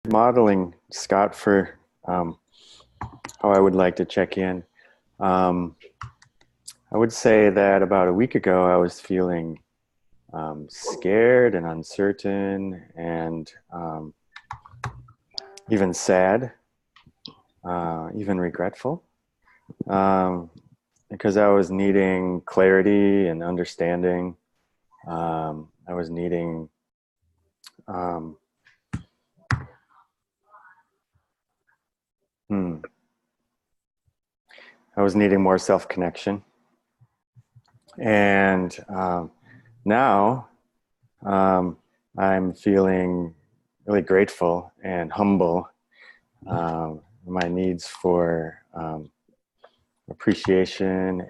Modeling, Scott, for how I would like to check in. Um, I would say that about a week ago, I was feeling scared and uncertain and even sad, even regretful, because I was needing clarity and understanding. I was needing um, I was needing more self-connection. And now I'm feeling really grateful and humble. My needs for appreciation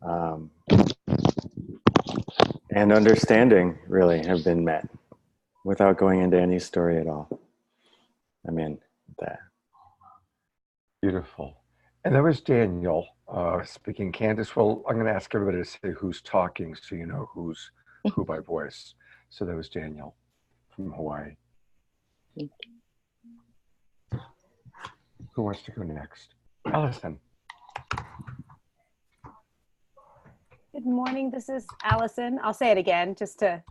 um, and understanding really have been met without going into any story at all. I'm in that. Beautiful. And that was Daniel speaking. Candace, well, I'm going to ask everybody to say who's talking so you know who's who by voice. So that was Daniel from Hawaii. Who wants to go next? Allison. Good morning. This is Allison. I'll say it again just to,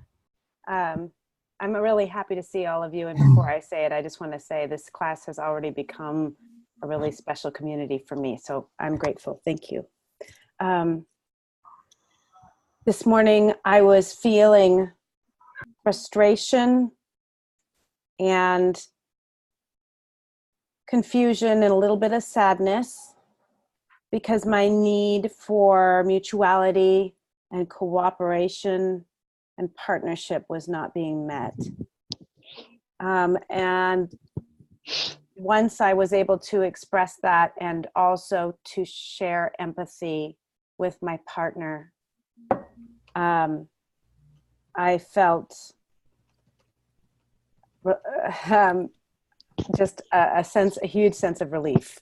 I'm really happy to see all of you. And before I say it, I just want to say this class has already become a really special community for me. So I'm grateful. Thank you. This morning I was feeling frustration and confusion and a little bit of sadness because my need for mutuality and cooperation and partnership was not being met. And once I was able to express that and also to share empathy with my partner, I felt just a huge sense of relief.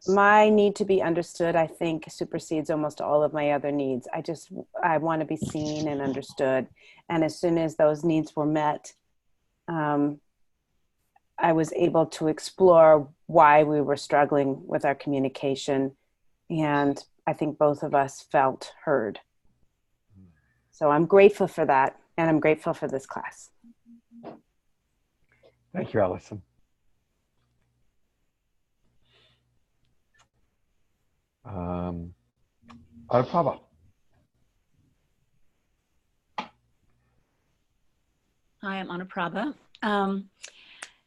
My need to be understood, I think, supersedes almost all of my other needs. I want to be seen and understood. And as soon as those needs were met, I was able to explore why we were struggling with our communication. And I think both of us felt heard. So I'm grateful for that. And I'm grateful for this class. Thank you, Allison. Anupama. Hi, I'm Anupama.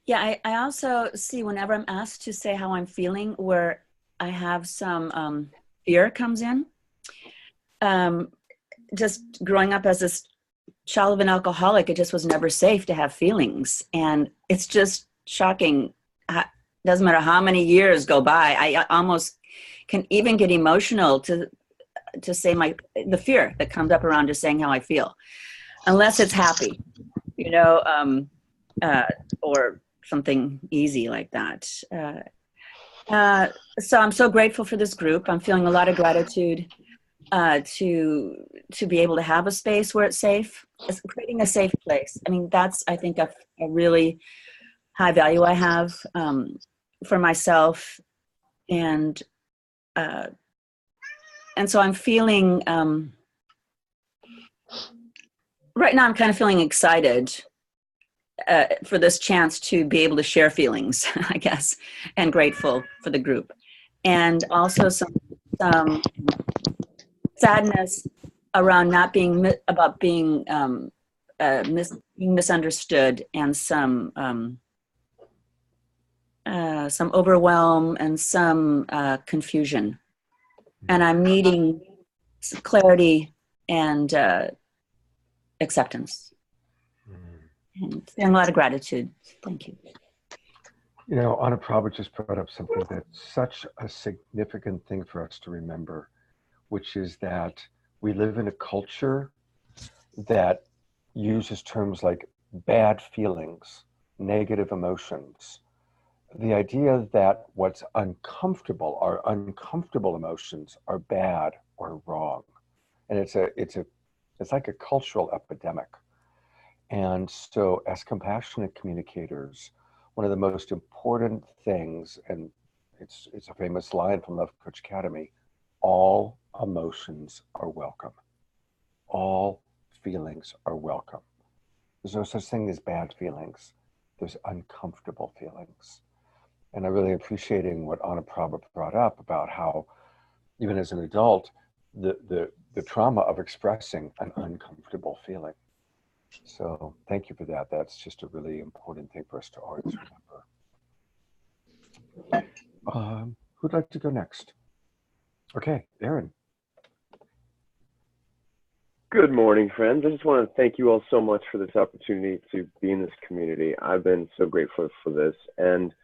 Yeah, I also see whenever I'm asked to say how I'm feeling where I have some fear comes in. Just growing up as this child of an alcoholic, it just was never safe to have feelings. And it's just shocking. Doesn't matter how many years go by, I almost can even get emotional to say the fear that comes up around just saying how I feel, unless it's happy, or something easy like that. So I'm so grateful for this group. I'm feeling a lot of gratitude to be able to have a space where it's safe. It's creating a safe place. I mean, that's, I think, a really high value I have for myself. And so I'm feeling, right now I'm kind of feeling excited for this chance to be able to share feelings, I guess, and grateful for the group. And also some sadness around not being, about being misunderstood, and some overwhelm and some confusion. And I'm needing clarity and acceptance. And a lot of gratitude. Thank you. You know, Anupama just brought up something that's such a significant thing for us to remember, which is that we live in a culture that uses terms like bad feelings, negative emotions. The idea that what's uncomfortable, our uncomfortable emotions, are bad or wrong. And it's like a cultural epidemic. And so as compassionate communicators, one of the most important things, and it's a famous line from Love Coach Academy, all emotions are welcome. All feelings are welcome. There's no such thing as bad feelings. There's uncomfortable feelings. And I'm really appreciating what Anna Prabha brought up about how, even as an adult, the trauma of expressing an uncomfortable feeling. So thank you for that. That's just a really important thing for us to always remember. Who'd like to go next? Okay, Aaron. Good morning, friends. I just want to thank you all so much for this opportunity to be in this community. I've been so grateful for this. And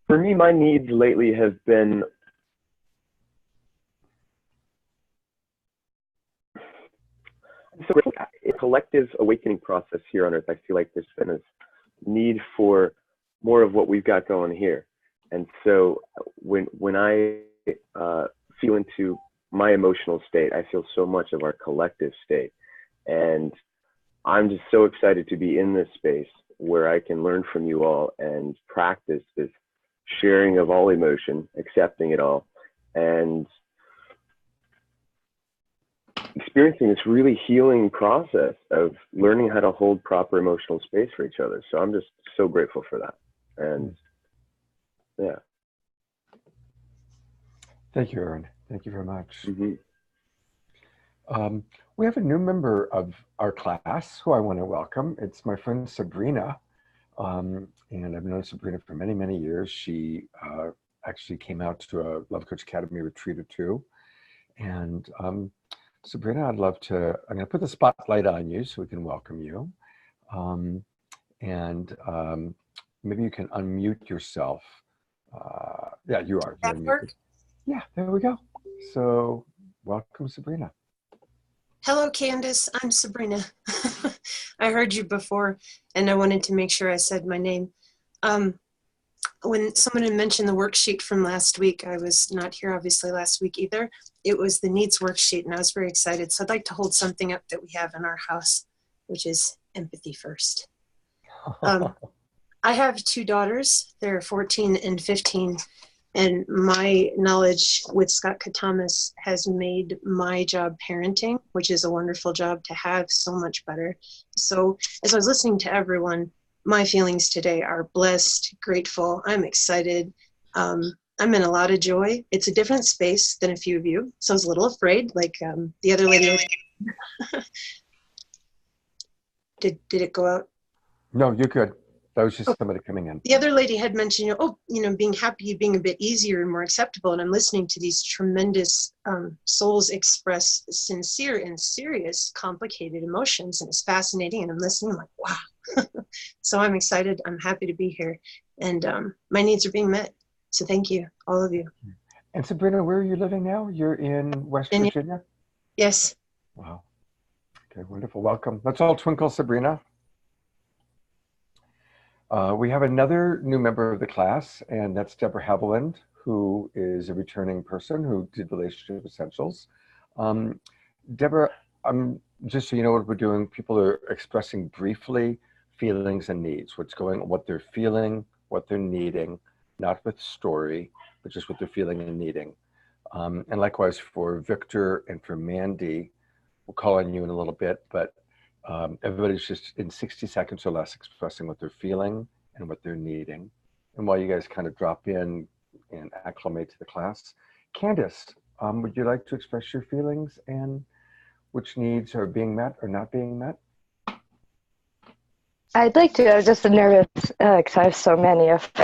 for me, my needs lately have been a collective awakening process here on Earth. I feel like there's been a need for more of what we've got going here. And so when I feel into my emotional state, I feel so much of our collective state. And I'm just so excited to be in this space where I can learn from you all and practice this sharing of all emotion, accepting it all, and experiencing this really healing process of learning how to hold proper emotional space for each other. So I'm just so grateful for that. And yeah. Thank you, Aaron. Thank you very much. Mm-hmm. We have a new member of our class who I want to welcome. It's my friend Sabrina. And I've known Sabrina for many, many years. She actually came out to a Love Coach Academy retreat or two. And Sabrina, I'm going to put the spotlight on you so we can welcome you. Maybe you can unmute yourself. Yeah, you are. You're unmuted. Yeah, there we go. So welcome, Sabrina. Hello, Candace. I'm Sabrina. I heard you before, and I wanted to make sure I said my name. When someone had mentioned the worksheet from last week, I was not here obviously last week either. It was the needs worksheet, and I was very excited. So I'd like to hold something up that we have in our house, which is empathy first. I have two daughters. They're 14 and 15. And my knowledge with Scott Katamas has made my job parenting, which is a wonderful job to have, so much better. So as I was listening to everyone, my feelings today are blessed, grateful. I'm excited. I'm in a lot of joy. It's a different space than a few of you. So I was a little afraid, like the other lady. Did it go out? No, you're good. That was just somebody coming in. The other lady had mentioned, being happy, being a bit easier and more acceptable. And I'm listening to these tremendous souls express sincere and serious, complicated emotions. And it's fascinating. And I'm listening, I'm like, wow. So I'm excited. I'm happy to be here. And my needs are being met. So thank you, all of you. And Sabrina, where are you living now? You're in West Virginia? Yes. Wow. Okay, wonderful. Welcome. Let's all twinkle Sabrina. We have another new member of the class, and that's Deborah Haviland, who is a returning person who did Relationship Essentials. Deborah, just so you know what we're doing, people are expressing briefly feelings and needs, what they're feeling, what they're needing, not with story, but just what they're feeling and needing. And likewise for Victor and for Mandy, we'll call on you in a little bit, but everybody's just in 60 seconds or less expressing what they're feeling and what they're needing. And while you guys kind of drop in and acclimate to the class, Candace, would you like to express your feelings and which needs are being met or not being met? I'd like to. I'm just nervous because I have so many. I'm just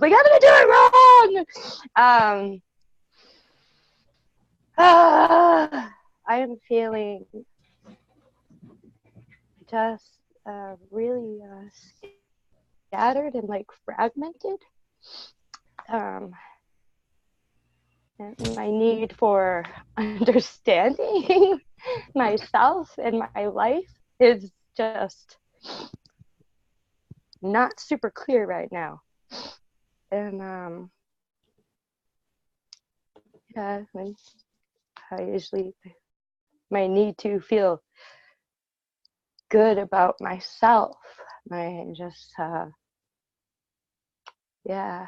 like, I'm gonna do it wrong. I am feeling just really scattered and like fragmented. And my need for understanding myself and my life is just not super clear right now. And yeah, I usually, my need to feel good about myself. My just yeah.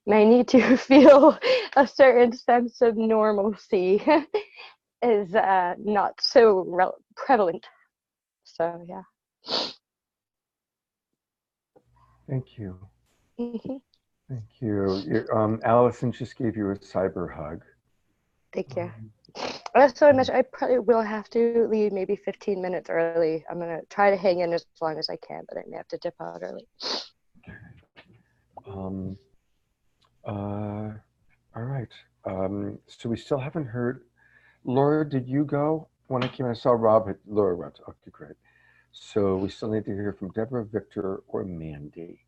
My need to feel a certain sense of normalcy is not so prevalent. So yeah. Thank you. Mhm. Thank you. Allison just gave you a cyber hug. Thank you. So much. I probably will have to leave maybe 15 minutes early. I'm gonna try to hang in as long as I can, but I may have to dip out early. All right. So we still haven't heard. Laura, did you go? When I came, I saw Rob. Laura went. Okay, great. So we still need to hear from Deborah, Victor, or Mandy.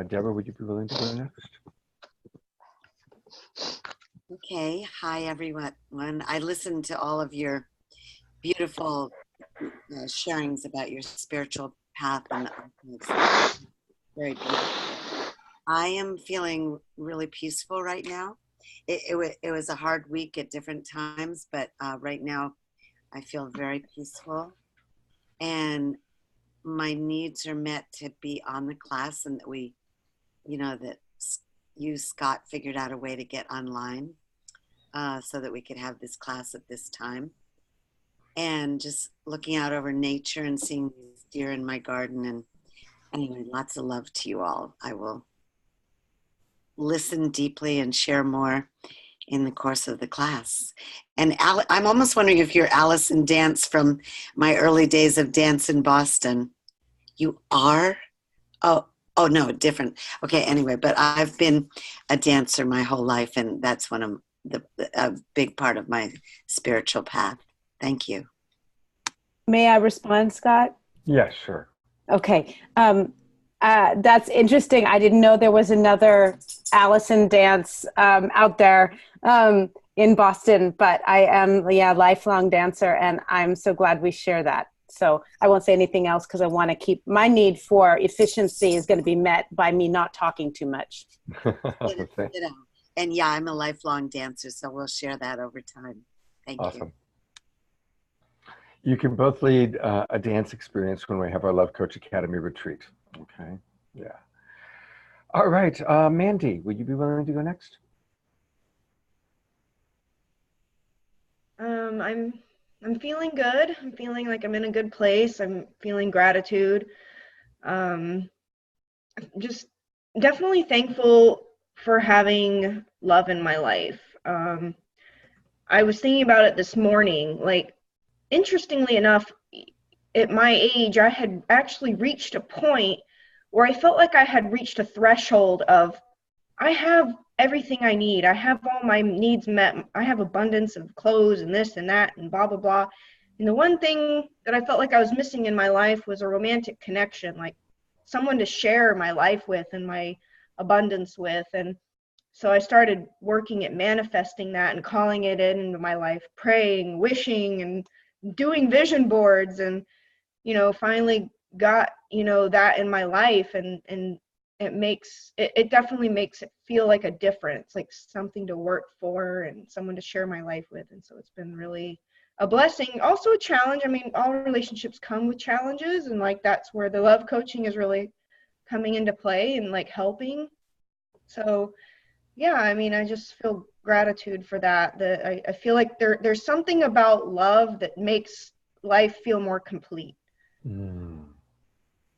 Deborah, would you be willing to go next? Okay. Hi, everyone. I listened to all of your beautiful sharings about your spiritual path, and it's very beautiful. I am feeling really peaceful right now. It was a hard week at different times, but right now I feel very peaceful, and my needs are met to be on the class, and that that you, Scott, figured out a way to get online so that we could have this class at this time. And just looking out over nature and seeing these deer in my garden. And anyway, lots of love to you all. I will listen deeply and share more in the course of the class. And I'm almost wondering if you're Allison Dance from my early days of dance in Boston. You are? Oh no, different. Okay, anyway, but I've been a dancer my whole life, and that's one of a big part of my spiritual path. Thank you. May I respond, Scott? Yeah, sure. Okay. That's interesting. I didn't know there was another Allison Dance out there in Boston, but I am, lifelong dancer, and I'm so glad we share that. So I won't say anything else because I want to keep my need for efficiency is going to be met by me not talking too much. And yeah, I'm a lifelong dancer, so we'll share that over time. Thank you. Awesome. You can both lead a dance experience when we have our Love Coach Academy retreat. Okay. Yeah. All right. Mandy, would you be willing to go next? I'm feeling good. I'm feeling like I'm in a good place. I'm feeling gratitude. Just definitely thankful for having love in my life. I was thinking about it this morning. Like, interestingly enough, at my age, I had actually reached a point where I felt like I had reached a threshold of, I have everything I need. I have all my needs met. I have abundance of clothes and this and that and blah, blah, blah. And the one thing that I felt like I was missing in my life was a romantic connection, like someone to share my life with and my abundance with. And so I started working at manifesting that and calling it into my life, praying, wishing, and doing vision boards, and finally got that in my life, and it definitely makes it feel like a difference, like something to work for and someone to share my life with. And so it's been really a blessing, also a challenge. I mean, all relationships come with challenges, and like that's where the love coaching is really coming into play and like helping. So yeah, I mean, I just feel gratitude for that. I feel like there's something about love that makes life feel more complete. Mm.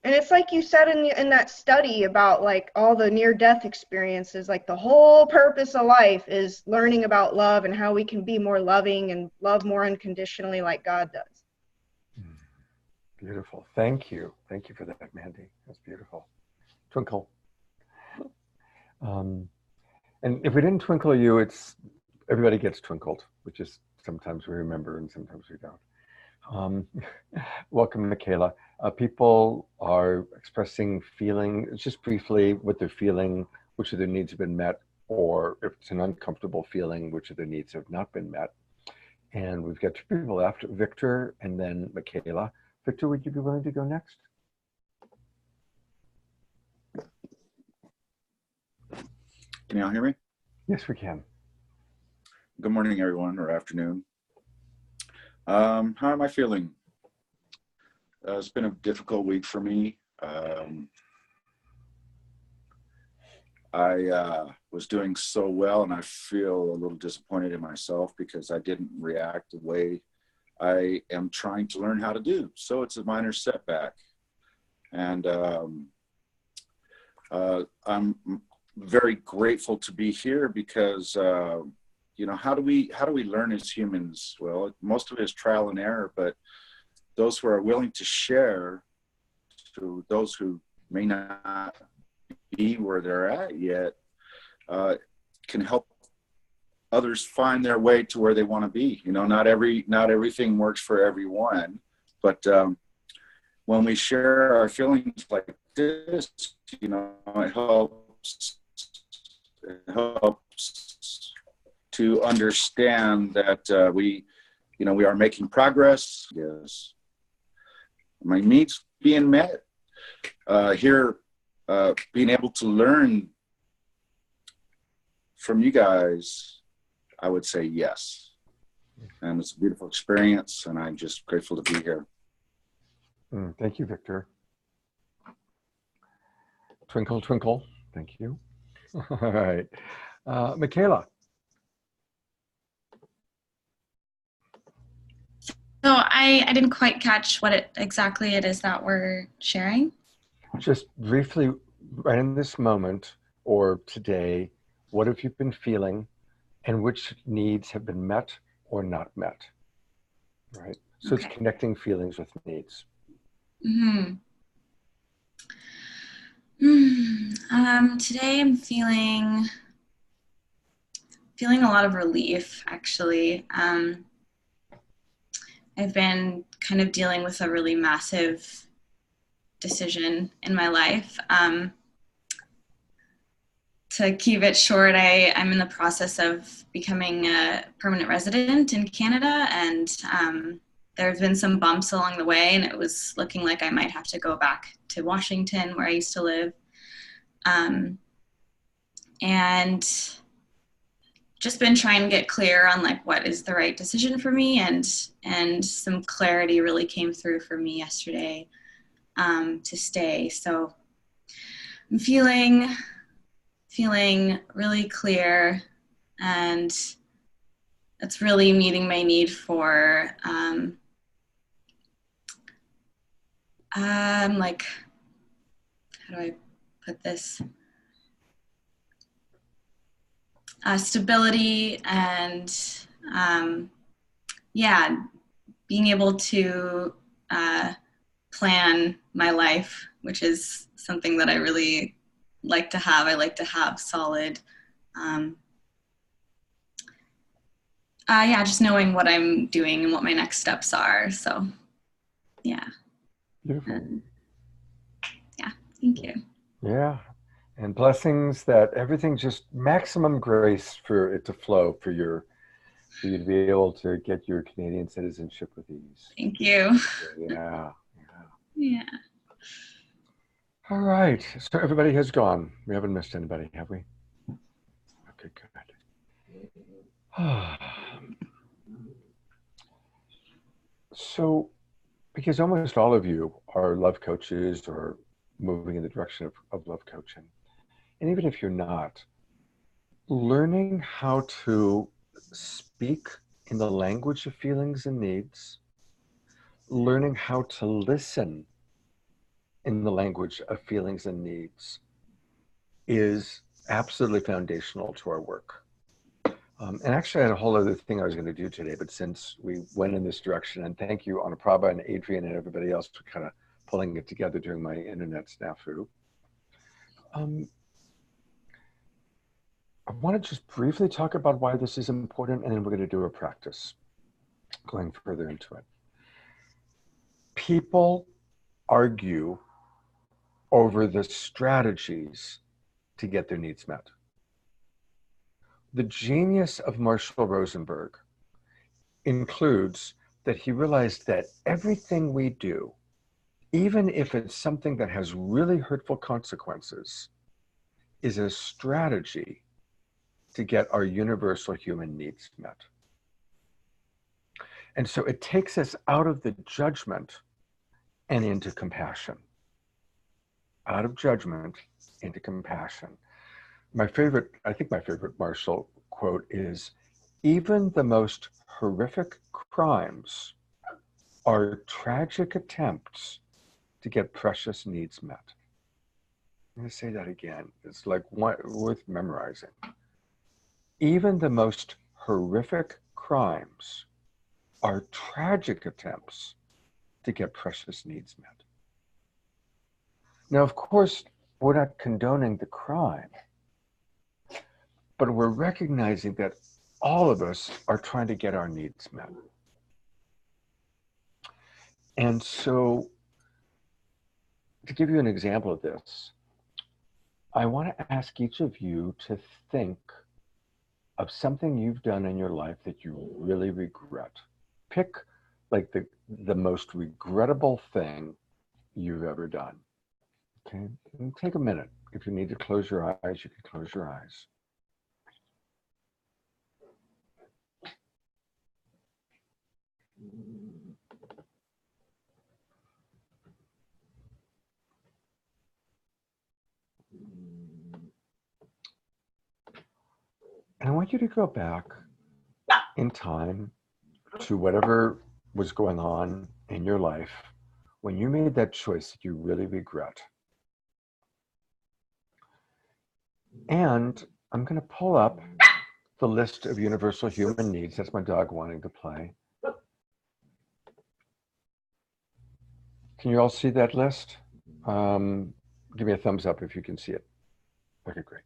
And it's like you said in that study about like all the near-death experiences, like the whole purpose of life is learning about love and how we can be more loving and love more unconditionally like God does. Beautiful. Thank you. Thank you for that, Mandy. That's beautiful. Twinkle. And if we didn't twinkle you, everybody gets twinkled, which is sometimes we remember and sometimes we don't. Welcome, Michaela. People are expressing feeling, just briefly, what they're feeling, which of their needs have been met, or if it's an uncomfortable feeling, which of their needs have not been met. And we've got two people left, Victor and then Michaela. Victor, would you be willing to go next? Can you all hear me? Yes, we can. Good morning, everyone, or afternoon. How am I feeling? It's been a difficult week for me. I was doing so well, and I feel a little disappointed in myself because I didn't react the way I am trying to learn how to do. So it's a minor setback. And I'm very grateful to be here because how do we learn as humans? Well, most of it is trial and error, but those who are willing to share to those who may not be where they're at yet can help others find their way to where they want to be. Not everything works for everyone, but when we share our feelings like this, it helps to understand that we are making progress. Yes, my needs being met. Here, being able to learn from you guys, I would say yes. And it's a beautiful experience, and I'm just grateful to be here. Thank you, Victor. Twinkle, twinkle. Thank you. All right. Michaela. So I didn't quite catch what exactly it is that we're sharing. Just briefly, right in this moment or today, what have you been feeling and which needs have been met or not met? Right. So okay. It's connecting feelings with needs. Today I'm feeling a lot of relief, actually. I've been kind of dealing with a really massive decision in my life. To keep it short, I'm in the process of becoming a permanent resident in Canada, and there have been some bumps along the way, and it was looking like I might have to go back to Washington, where I used to live. And just been trying to get clear on like what is the right decision for me, and some clarity really came through for me yesterday to stay. So I'm feeling really clear, and it's really meeting my need for like, how do I put this? Stability and being able to plan my life, which is something that I really like to have. I like to have solid, just knowing what I'm doing and what my next steps are. So, yeah. Beautiful. Thank you. Yeah. And blessings that everything just maximum grace for it to flow for you to be able to get your Canadian citizenship with ease. Thank you. Yeah. Yeah. All right. So everybody has gone. We haven't missed anybody, have we? Okay, good. So, because almost all of you are love coaches or moving in the direction of love coaching, and even if you're not, learning how to speak in the language of feelings and needs, learning how to listen in the language of feelings and needs is absolutely foundational to our work. And actually I had a whole other thing I was going to do today, but since we went in this direction, and thank you Anaprabha and Adrian and everybody else for kind of pulling it together during my internet snafu. I want to just briefly talk about why this is important, and then we're going to do a practice going further into it. People argue over the strategies to get their needs met. The genius of Marshall Rosenberg includes that he realized that everything we do, even if it's something that has really hurtful consequences, is a strategy to get our universal human needs met. And so it takes us out of the judgment and into compassion. Out of judgment into compassion. I think my favorite Marshall quote is, even the most horrific crimes are tragic attempts to get precious needs met. I'm going to say that again. It's like worth memorizing. Even the most horrific crimes are tragic attempts to get precious needs met. Now, of course, we're not condoning the crime, but we're recognizing that all of us are trying to get our needs met. And so, to give you an example of this, I want to ask each of you to think of something you've done in your life that you really regret. Pick like the most regrettable thing you've ever done. Okay, and take a minute. If you need to close your eyes, you can close your eyes. And I want you to go back in time to whatever was going on in your life when you made that choice that you really regret. And I'm going to pull up the list of universal human needs. That's my dog wanting to play. Can you all see that list? Give me a thumbs up if you can see it. Okay, great.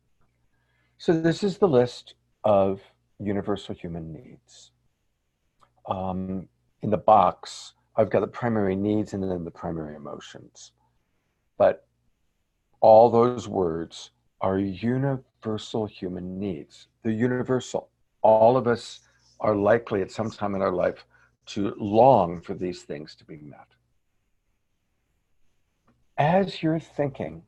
So this is the list of universal human needs. In the box, I've got the primary needs and then the primary emotions. But all those words are universal human needs. They're universal. All of us are likely at some time in our life to long for these things to be met. As you're thinking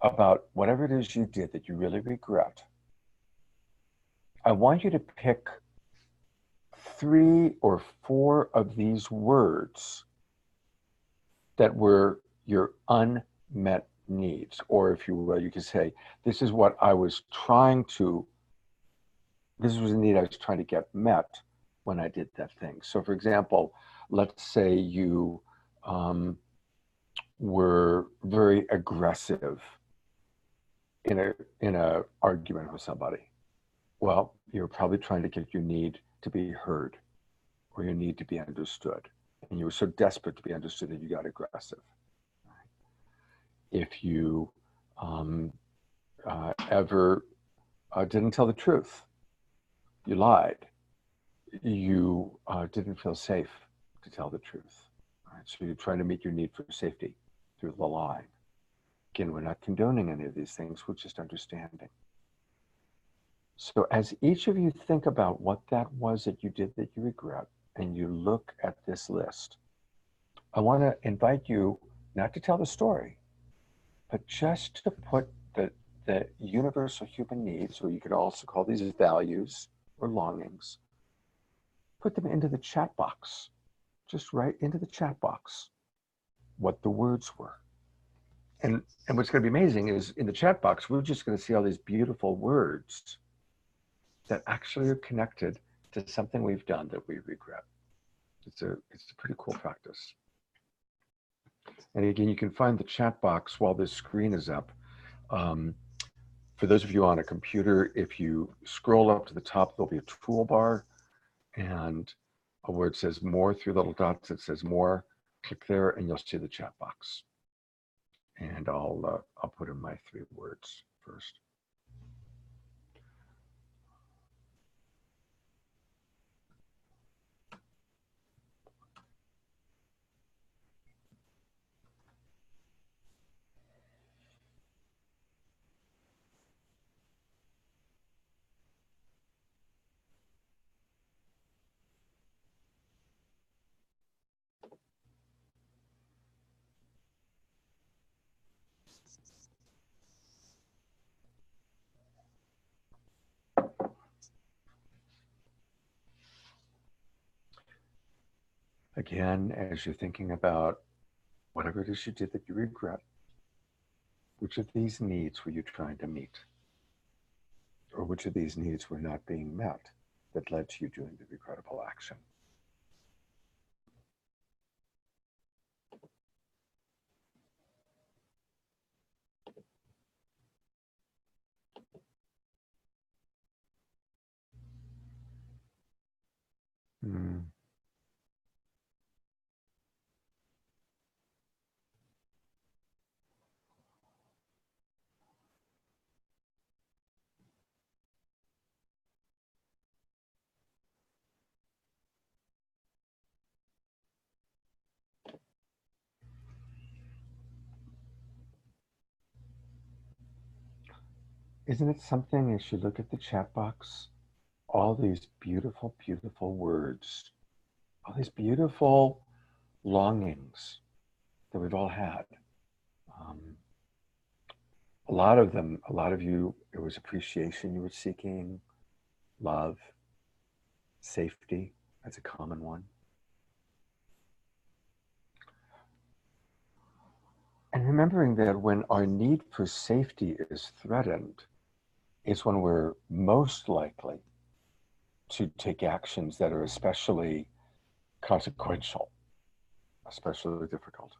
about whatever it is you did that you really regret, I want you to pick 3 or 4 of these words that were your unmet needs. Or if you will, you could say, this is what I was trying to, this was a need I was trying to get met when I did that thing. So for example, let's say you were very aggressive in a argument with somebody. Well, you're probably trying to get your need to be heard or your need to be understood. And you were so desperate to be understood that you got aggressive. If you ever didn't tell the truth, you lied, you didn't feel safe to tell the truth. Right? So you're trying to meet your need for safety through the lie. Again, we're not condoning any of these things, we're just understanding. So as each of you think about what that was that you did that you regret, and you look at this list, I want to invite you not to tell the story, but just to put the universal human needs, or you could also call these values or longings, put them into the chat box. Just write into the chat box what the words were. And what's going to be amazing is in the chat box, we're just going to see all these beautiful words that actually are connected to something we've done that we regret. It's a pretty cool practice. And again, you can find the chat box while this screen is up. For those of you on a computer, if you scroll up to the top, there'll be a toolbar, and where it says more, 3 little dots, it says more. Click there and you'll see the chat box. And I'll put in my 3 words first. Again, as you're thinking about whatever it is you did that you regret, which of these needs were you trying to meet? Or which of these needs were not being met that led to you doing the regrettable action? Hmm. Isn't it something as you look at the chat box, all these beautiful, beautiful words, all these beautiful longings that we've all had. Um, a lot of them, a lot of you, it was appreciation you were seeking, love, safety, that's a common one. And remembering that when our need for safety is threatened, is when we're most likely to take actions that are especially consequential, especially difficult.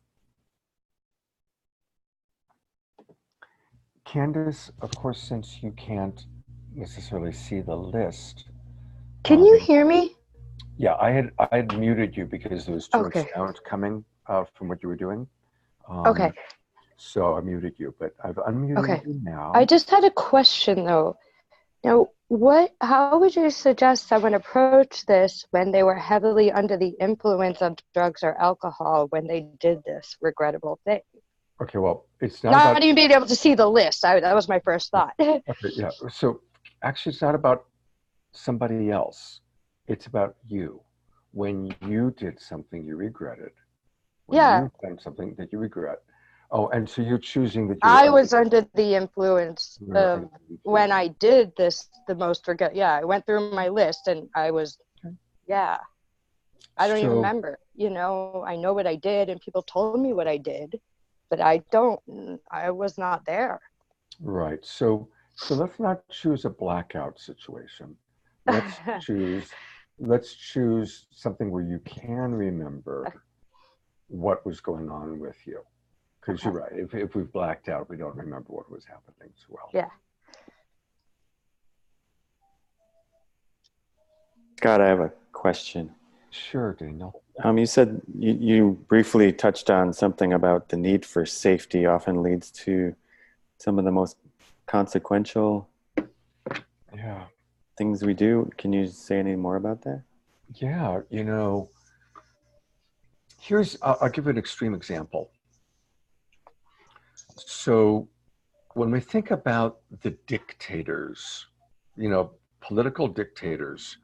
Candace, of course, since you can't necessarily see the list, Can you hear me? yeah, I had muted you because there was too much Okay. sound coming from what you were doing. Okay. So I muted you, but I've unmuted Okay. you now. I just had a question though. Now, how would you suggest someone approach this when they were heavily under the influence of drugs or alcohol when they did this regrettable thing? Okay, well, it's not Not about, even being able to see the list. That was my first thought. okay, yeah. So actually, it's not about somebody else. It's about you. When you did something you regretted, when Yeah, you've done something that you regret. Oh, and so you're choosing that you I was under the influence were under of the when influence. I did this, the most regret. Yeah, I went through my list and I was, yeah, I don't even So, remember. I know what I did and people told me what I did, but I was not there. right. So let's not choose a blackout situation. Let's choose let's choose something where you can remember what was going on with you. Because Okay. you're right. If we've blacked out, we don't remember what was happening as well. Yeah. Scott, I have a question. Sure, Daniel. You said you briefly touched on something about the need for safety often leads to some of the most consequential Yeah. things we do. Can you say any more about that? Yeah. I'll give you an extreme example. So when we think about the dictators, political dictators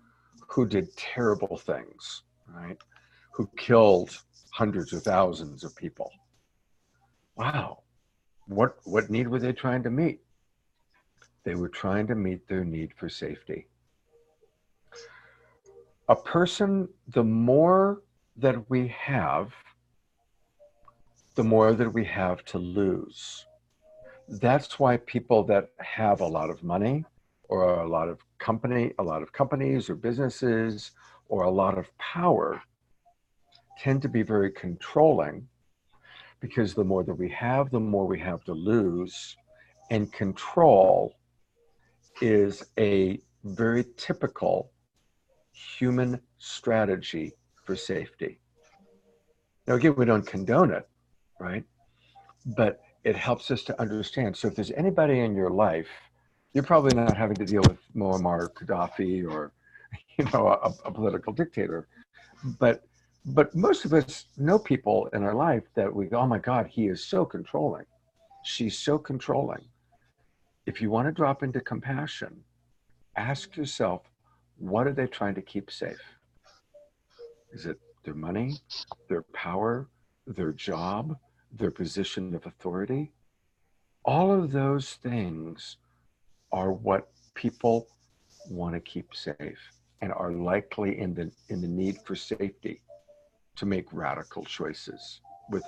who did terrible things, right? Who killed hundreds of thousands of people. Wow. What need were they trying to meet? They were trying to meet their need for safety. A person, the more that we have, the more that we have to lose. That's why people that have a lot of money or a lot of companies or businesses or a lot of power tend to be very controlling, because the more that we have, the more we have to lose. And control is a very typical human strategy for safety. Now, again, we don't condone it, right? But it helps us to understand. So if there's anybody in your life, you're probably not having to deal with Muammar Gaddafi or, a political dictator. But most of us know people in our life that we go, oh my God, he is so controlling. She's so controlling. If you want to drop into compassion, ask yourself, what are they trying to keep safe? Is it their money, their power, their job, their position of authority? All of those things are what people want to keep safe and are likely in the need for safety. to make radical choices with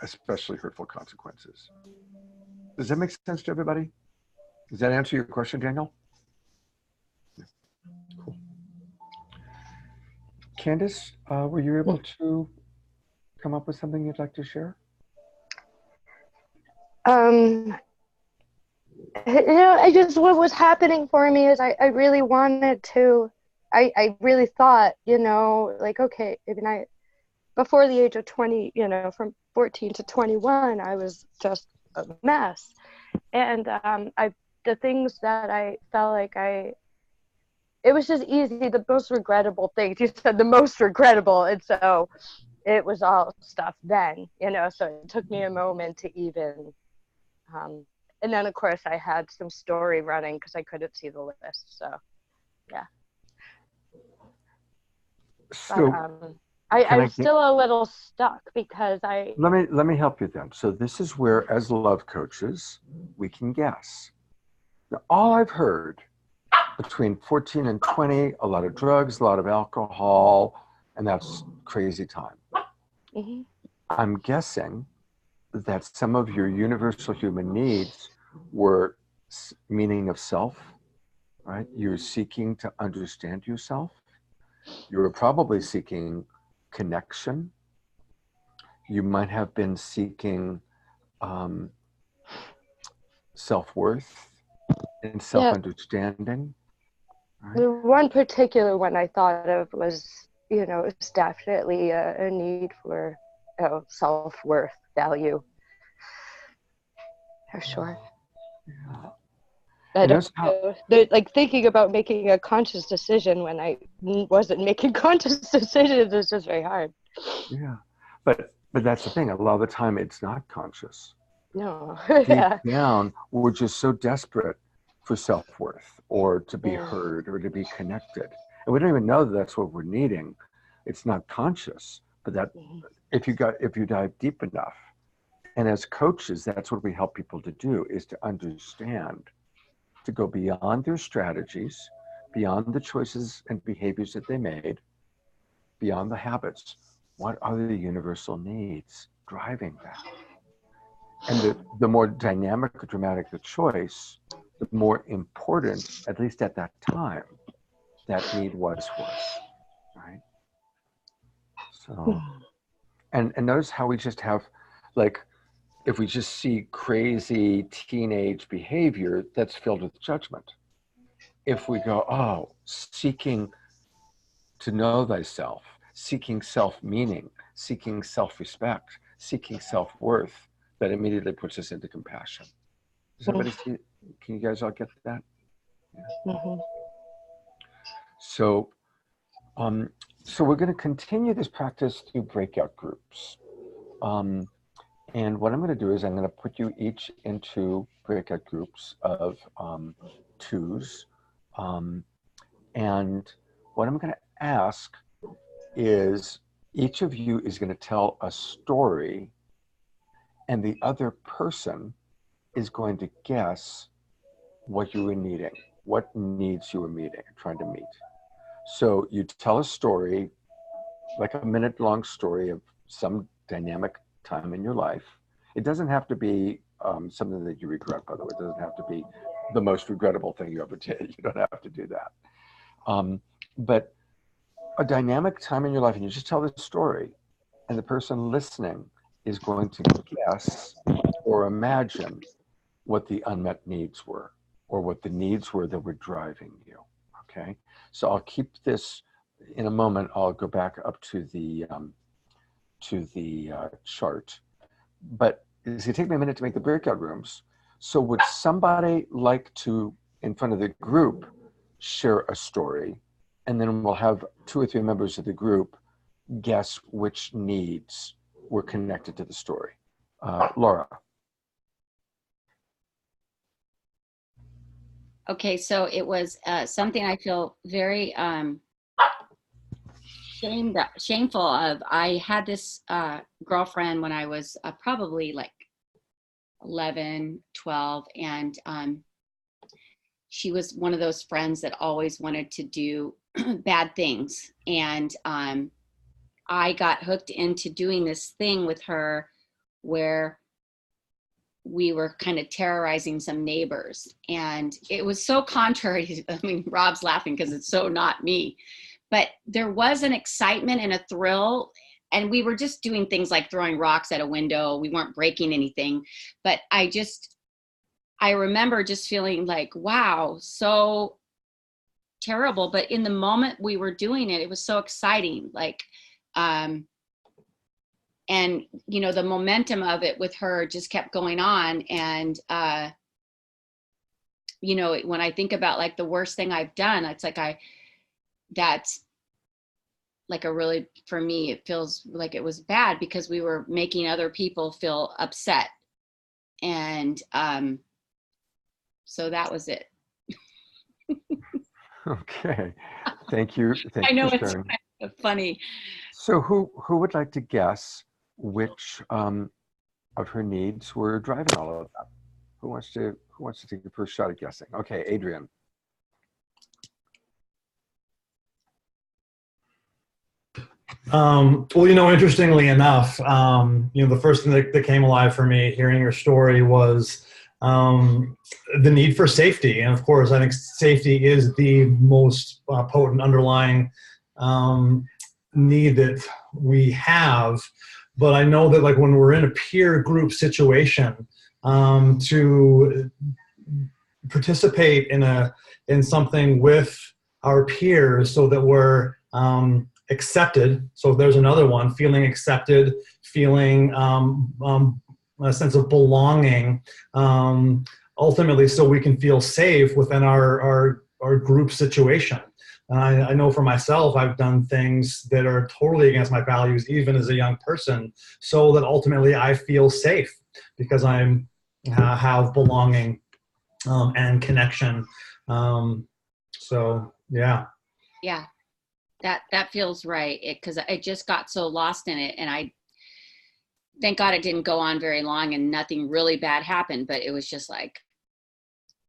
especially hurtful consequences. Does that make sense to everybody? Does that answer your question, Daniel? Yeah. Cool. Candace, were you able to come up with something you'd like to share? I just, what was happening for me is I really wanted to, I really thought, like, okay, even before the age of 20, from 14 to 21, I was just a mess. And the things that I felt like it was just easy, the most regrettable things. You said the most regrettable. And so it was all stuff then, so it took me a moment to even, and then of course I had some story running because I couldn't see the list. So, yeah. So but, I'm still a little stuck because let me help you then. So this is where, as love coaches, we can guess. Now, all I've heard between 14 and 20, a lot of drugs, a lot of alcohol, and that's crazy time. Mm-hmm. I'm guessing that some of your universal human needs were meaning of self, right? You're seeking to understand yourself. You were probably seeking connection. You might have been seeking self-worth and self-understanding. Right? The one particular one I thought of was, it's definitely a need for self-worth, value, for sure. Yeah. I don't know. Like thinking about making a conscious decision when I wasn't making conscious decisions is just very hard. Yeah, but that's the thing. A lot of the time, it's not conscious. No. Deep down, we're just so desperate for self-worth or to be heard or to be connected, and we don't even know that that's what we're needing. It's not conscious, but that if you dive deep enough, and as coaches, that's what we help people to do, is to understand, to go beyond their strategies, beyond the choices and behaviors that they made, beyond the habits. What are the universal needs driving that? And the more dynamic or dramatic the choice, the more important, at least at that time, that need was for us, right? So, and notice how we just have, like, if we just see crazy teenage behavior, that's filled with judgment. If we go, oh, seeking to know thyself, seeking self-meaning, seeking self-respect, seeking self-worth, that immediately puts us into compassion. Does everybody see? Can you guys all get that? Yeah. Mm-hmm. So we're going to continue this practice through breakout groups. And what I'm going to do is I'm going to put you each into breakout groups of twos. And what I'm going to ask is each of you is going to tell a story, and the other person is going to guess what you were needing, what needs you were trying to meet. So you tell a story, like a minute-long story of some dynamic time in your life. It doesn't have to be something that you regret, by the way. It doesn't have to be the most regrettable thing you ever did. You don't have to do that. But a dynamic time in your life, and you just tell the story, and the person listening is going to guess or imagine what the unmet needs were, or what the needs were that were driving you. Okay, so I'll keep this. In a moment, I'll go back up to the chart, but it's going to take me a minute to make the breakout rooms. So would somebody like to, in front of the group, share a story, and then we'll have 2 or 3 members of the group guess which needs were connected to the story. Laura. Okay, so it was something I feel very shameful of. I had this girlfriend when I was probably like 11, 12, and she was one of those friends that always wanted to do bad things. And I got hooked into doing this thing with her where we were kind of terrorizing some neighbors. And it was so contrary to, I mean, Rob's laughing because it's so not me, but there was an excitement and a thrill. And we were just doing things like throwing rocks at a window. We weren't breaking anything, but I remember just feeling like, wow, so terrible. But in the moment we were doing it, it was so exciting. Like, and you know, the momentum of it with her just kept going on. And you know, when I think about like the worst thing I've done, it's like that's like a really, for me, it feels like it was bad because we were making other people feel upset. And so that was it. Okay. Thank you. Thank I you know for it's sharing. kind of funny. So who would like to guess which of her needs were driving all of that? Who wants to take the first shot at guessing? Okay, Adrian. Well, you know, interestingly enough, you know, the first thing that came alive for me hearing your story was the need for safety. And of course, I think safety is the most potent underlying need that we have. But I know that like when we're in a peer group situation, to participate in something with our peers so that we're accepted. So there's another one, feeling accepted, feeling a sense of belonging, ultimately so we can feel safe within our group situation. I know for myself, I've done things that are totally against my values, even as a young person, so that ultimately I feel safe because I'm have belonging and connection. So yeah. Yeah. That feels right. Because I just got so lost in it, and I thank God it didn't go on very long, and nothing really bad happened. But it was just like,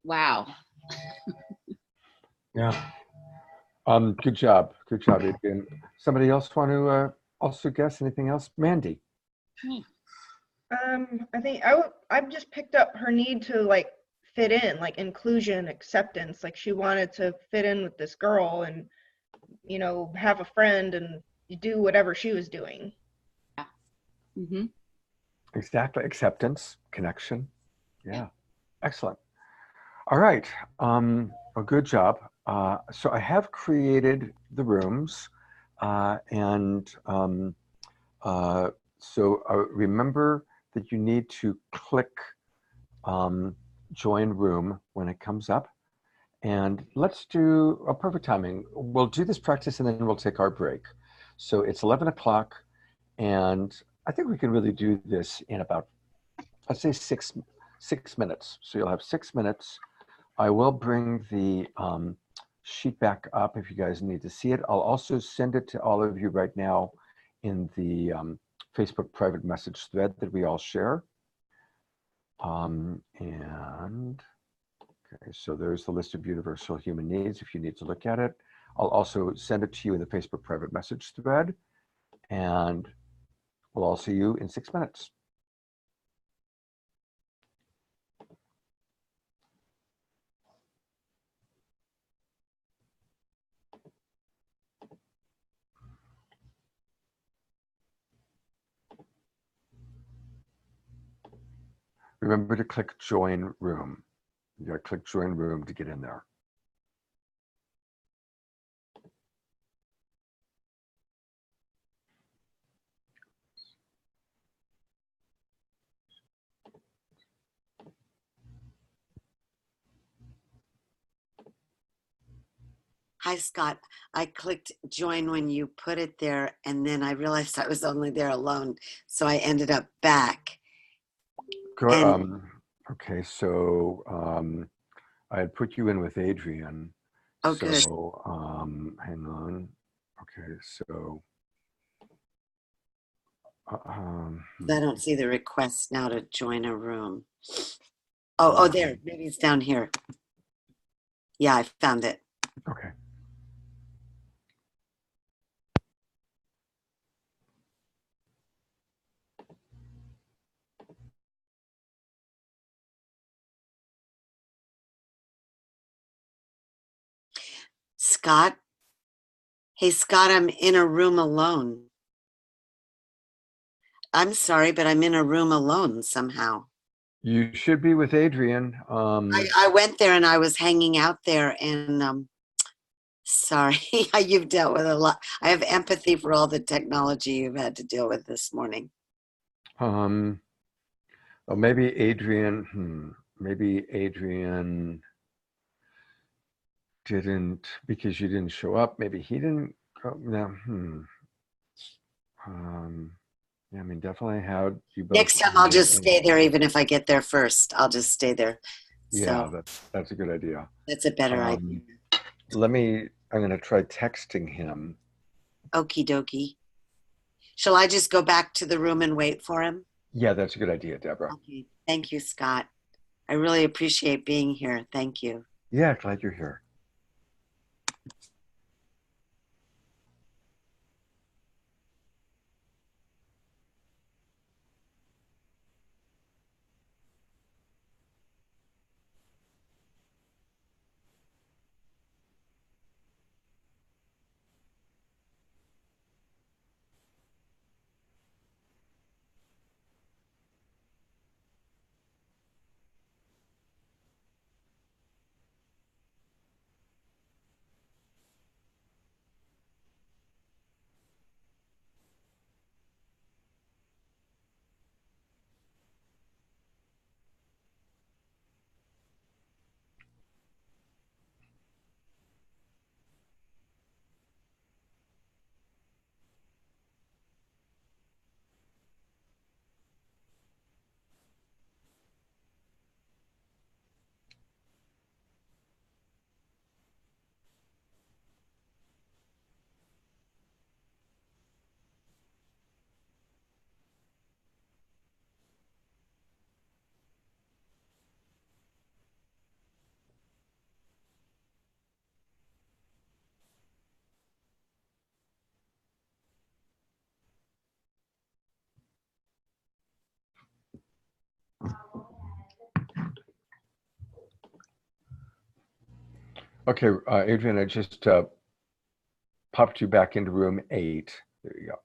wow. Yeah. Good job, Adrian. Somebody else want to also guess anything else? Mandy. I think I've just picked up her need to like fit in, like inclusion, acceptance. Like she wanted to fit in with this girl and, you know, have a friend and do whatever she was doing. Yeah. Mm-hmm. Exactly. Acceptance, connection. Yeah. Excellent. All right. Well, good job. So I have created the rooms, and so remember that you need to click join room when it comes up. And let's do a perfect timing. We'll do this practice and then we'll take our break. So it's 11 o'clock, and I think we can really do this in about, let's say 6 minutes. So you'll have 6 minutes. I will bring the sheet back up if you guys need to see it. I'll also send it to all of you right now in the Facebook private message thread that we all share. And okay, so there's the list of universal human needs if you need to look at it. I'll also send it to you in the Facebook private message thread, and we'll all see you in 6 minutes. Remember to click join room. You gotta click join room to get in there. Hi, Scott. I clicked join when you put it there, and then I realized I was only there alone. So I ended up back. Go, okay, so I had put you in with Adrian. Oh, so, good. Hang on. Okay, so. I don't see the request now to join a room. Oh, there. Maybe it's down here. Yeah, I found it. Okay. Scott? Hey, Scott, I'm in a room alone. I'm sorry, but I'm in a room alone somehow. You should be with Adrian. I went there and I was hanging out there and sorry, you've dealt with a lot. I have empathy for all the technology you've had to deal with this morning. Well, maybe Adrian. Maybe Adrian didn't, because you didn't show up. Maybe he didn't go. No. Yeah, I mean, definitely how you both. Next time I'll just stay there, even if I get there first. I'll just stay there. Yeah, So that's a good idea. that's a better idea. I'm going to try texting him. Okie dokie. Shall I just go back to the room and wait for him? Yeah, that's a good idea, Deborah. Okay. Thank you, Scott. I really appreciate being here. Thank you. Yeah, glad you're here. Okay, Adrian, I just popped you back into room 8. There you go.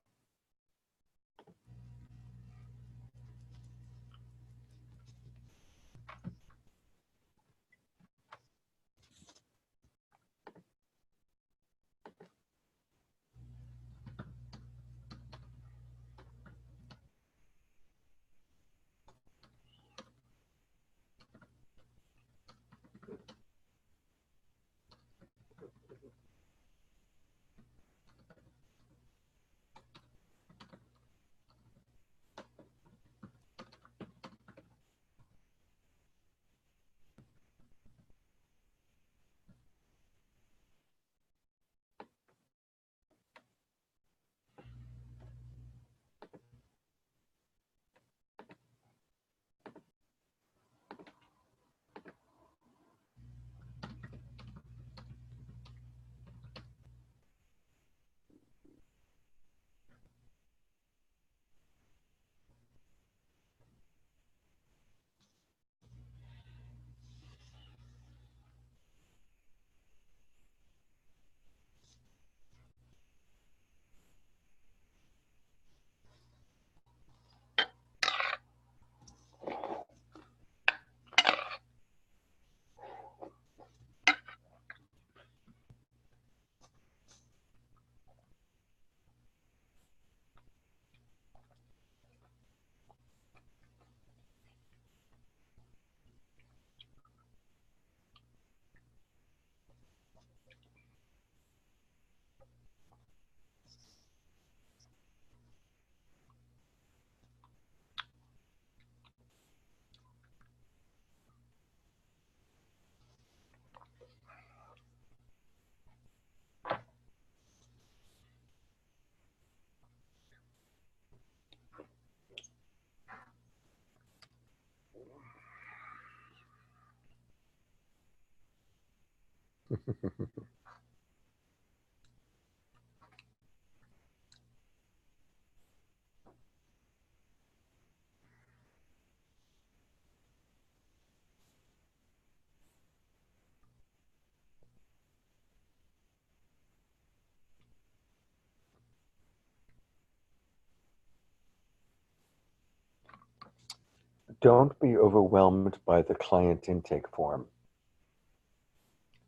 don't be overwhelmed by the client intake form,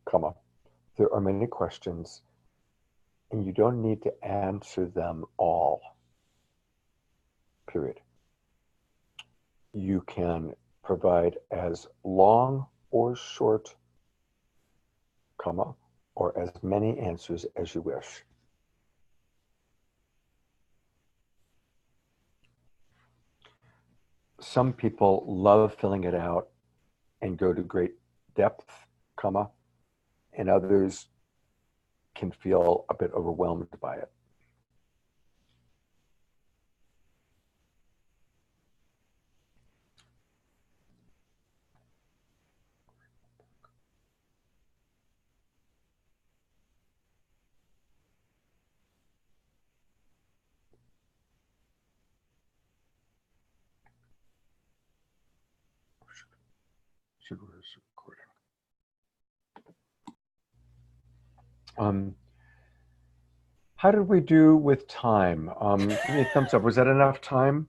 comma. There are many questions and you don't need to answer them all, period. You can provide as long or short, comma, or as many answers as you wish. Some people love filling it out and go to great depth, comma, and others can feel a bit overwhelmed by it. Should we recording? How did we do with time? Give me a thumbs up. Was that enough time?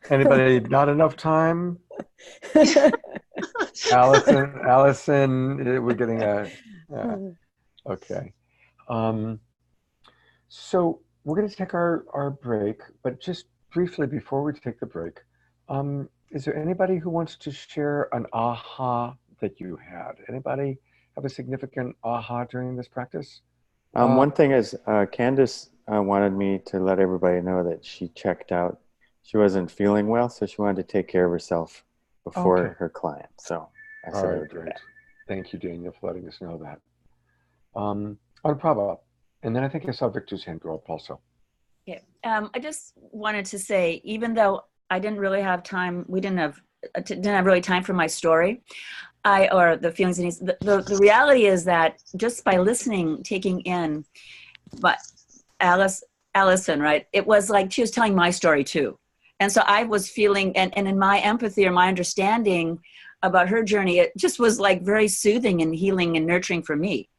Anybody not enough time? Allison, we're getting a, okay. So we're going to take our break, but just briefly before we take the break, is there anybody who wants to share an aha that you had? Anybody have a significant aha during this practice? One thing is, Candace wanted me to let everybody know that she checked out. She wasn't feeling well, so she wanted to take care of herself before her client. So I said I would do that. Thank you, Daniel, for letting us know that. Anupama, and then I think I saw Victor's hand go up also. Yeah, I just wanted to say, even though I didn't really have time, we didn't have really time for my story, or the feelings and needs. The reality is that just by listening, taking in, but Allison, right? It was like she was telling my story too. And so I was feeling, and in my empathy or my understanding about her journey, it just was like very soothing and healing and nurturing for me.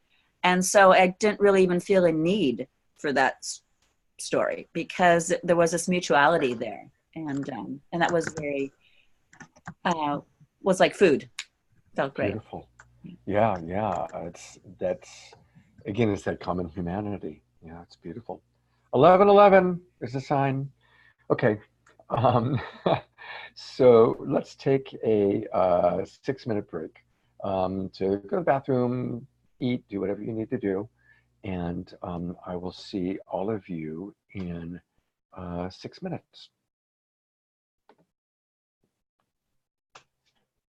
And so I didn't really even feel a need for that story because there was this mutuality there. And that was very, was like food. Felt great. Beautiful. Yeah. That's, again, it's that common humanity. Yeah, it's beautiful. 11:11 is a sign. Okay. So let's take a 6-minute break to go to the bathroom, eat, do whatever you need to do. And I will see all of you in 6 minutes.